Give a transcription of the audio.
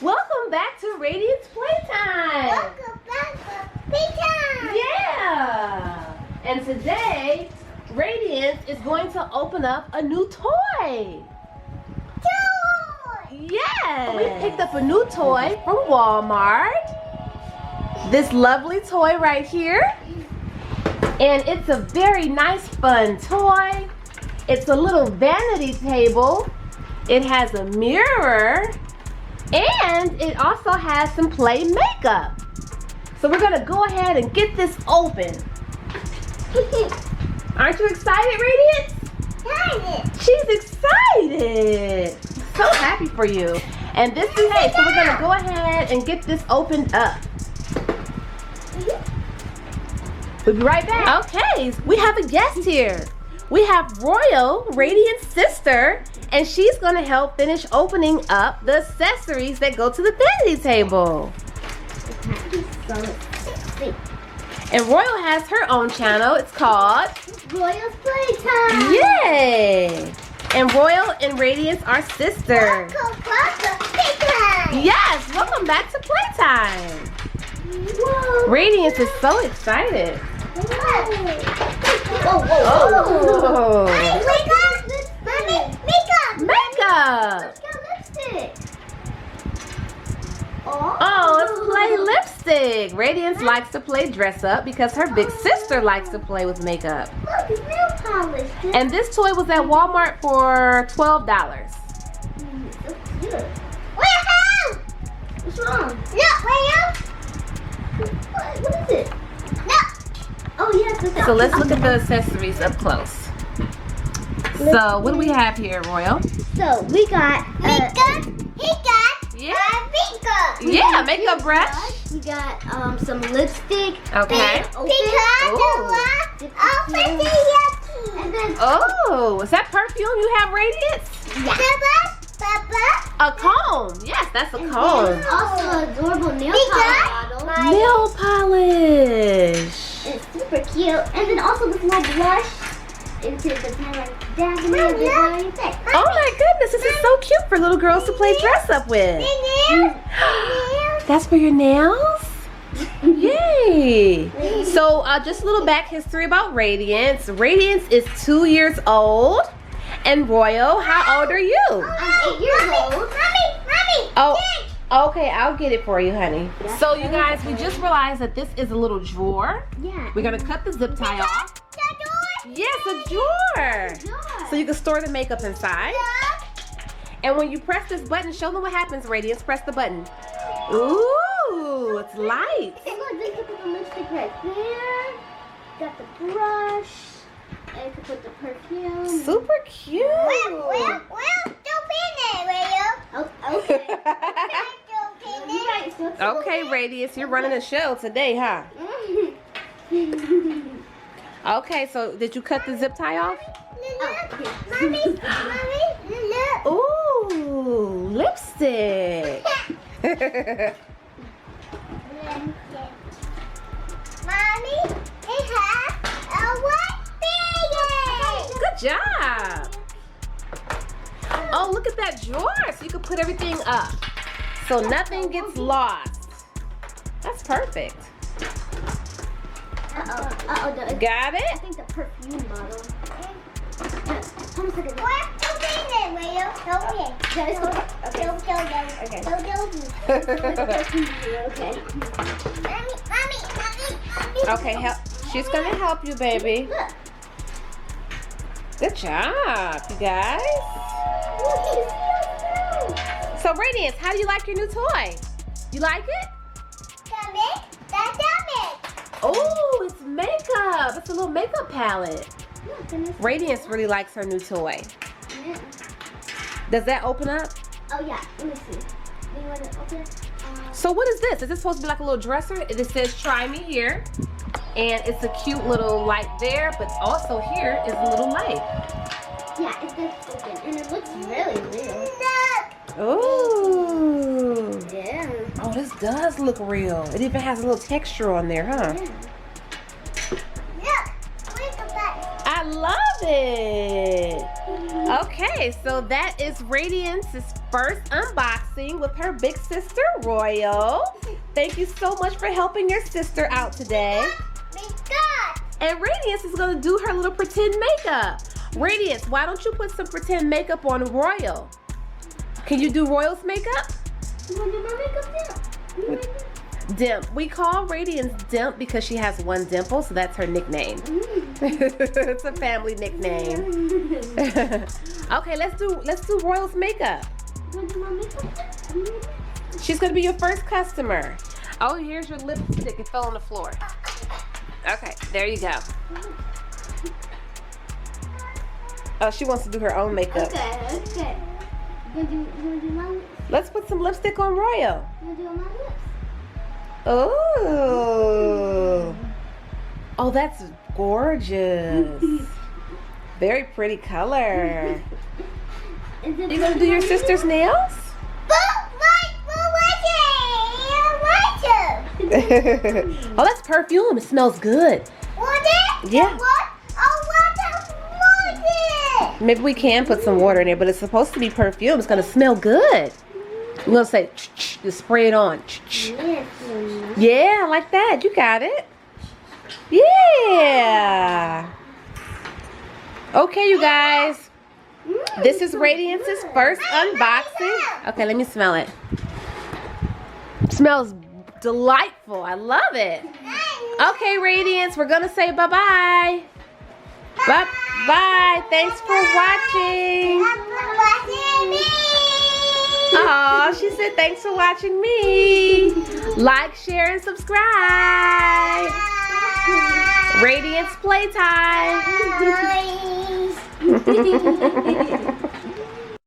Welcome back to Radiance Playtime. Welcome back to Playtime. Yeah. And today, Radiance is going to open up a new toy. Yes. We picked up a new toy from Walmart. This lovely toy right here. And it's a very nice, fun toy. It's a little vanity table. It has a mirror. And it also has some play makeup. So we're gonna go ahead and get this open. Aren't you excited, Radiance? Excited. She's excited. So happy for you. And this is it. So we're gonna go ahead and get this opened up. We'll be right back. Okay, we have a guest here. We have Royal, Radiance's sister, and she's gonna help finish opening up the accessories that go to the vanity table. And Royal has her own channel. It's called Royal's Playtime. Yay! And Royal and Radiance are sisters. Welcome back to Playtime. Yes, welcome back to Playtime. Whoa. Radiance is so excited. Whoa. Oh. Makeup. Mommy, makeup. Makeup. Let's get lipstick. Oh, let's play lipstick. Radiance likes to play dress up because her big sister likes to play with makeup. Look, it's nail polish. And this toy was at Walmart for $12. So cute. Wait, what's wrong? No, wait, what is it? No. Oh, yes. It's So let's look at the accessories up close. So what do we have here, Royal? So we got makeup. Yeah. Makeup. Yeah, makeup brush. We got some lipstick. Okay. Ooh. And then Oh, is that perfume you have, Radiance? A comb. Yes, that's a comb. also an adorable nail polish bottle. Nail polish. It's super cute. And then also this little blush. Into the kind of like dazzling a bit. Oh my goodness, this is so cute for little girls to play dress up with. That's for your nails? Yay! So just a little back history about Radiance. Radiance is 2 years old. And Royal, how old are you? I'm 8 years old. Mommy. Oh, okay, I'll get it for you, honey. So you guys, we just realized that this is a little drawer. Yeah. We're gonna cut the zip tie off. Yes, a drawer. So you can store the makeup inside. And when you press this button, show them what happens, Radiance. Press the button. Ooh, it's light. And look, they can put the lipstick right there. Got the brush. And you can put the perfume. Super cute. Well, don't pin it, will you? Okay. Okay, Radiance, you're running the show today, huh? Okay, so did you cut the zip tie off? Mommy, look. Ooh, lipstick. Mommy, it has a white bag. Good job. Oh, look at that drawer. So you can put everything up. So nothing gets lost. That's perfect. Got I it? think the perfume bottle. Hold a second. What? Don't pin it, will you? Don't pin. Okay. Mommy. Okay, help. She's gonna help you, baby. Look. Good job, you guys. So Radiance, how do you like your new toy? You like it? Oh, it's makeup. It's a little makeup palette. Radiance really likes her new toy. Yeah. Does that open up? Oh yeah, let me see. You want to open it? So what is this? Is this supposed to be like a little dresser? It says try me here. And it's a cute little light there, but also here is a little light. Yeah, it does open. And it looks really real. Ooh. Yeah. Oh, this does look real. It even has a little texture on there, huh? Yeah. Look at that. I love it. Okay, so that is Radiance's first unboxing with her big sister, Royal. Thank you so much for helping your sister out today. And Radiance is going to do her little pretend makeup. Radiance, why don't you put some pretend makeup on Royal? Can you do Royal's makeup? You want to do my makeup now? Dimp. We call Radiance Dimp because she has one dimple, so that's her nickname. It's a family nickname. Okay, let's do Royal's makeup. You want to do my makeup? She's gonna be your first customer. Oh, here's your lipstick. It fell on the floor. Okay, there you go. Oh, she wants to do her own makeup. Okay. You want to do my lips? Let's put some lipstick on Royal. You want to do my lips? Oh. Oh, that's gorgeous. Very pretty color. You gonna do your sister's nails? Oh, that's perfume. It smells good. Yeah. Maybe we can put some water in there, but it's supposed to be perfume. It's gonna smell good. I'm gonna say, just spray it on. Yeah, like that. You got it. Yeah. Okay, you guys. This is Radiance's first unboxing. Okay, let me smell it. Smells delightful. I love it. Okay, Radiance, we're gonna say bye-bye. Bye-bye. Thanks for watching. Oh, she said thanks for watching me. Like, share, and subscribe. Radiance Playtime.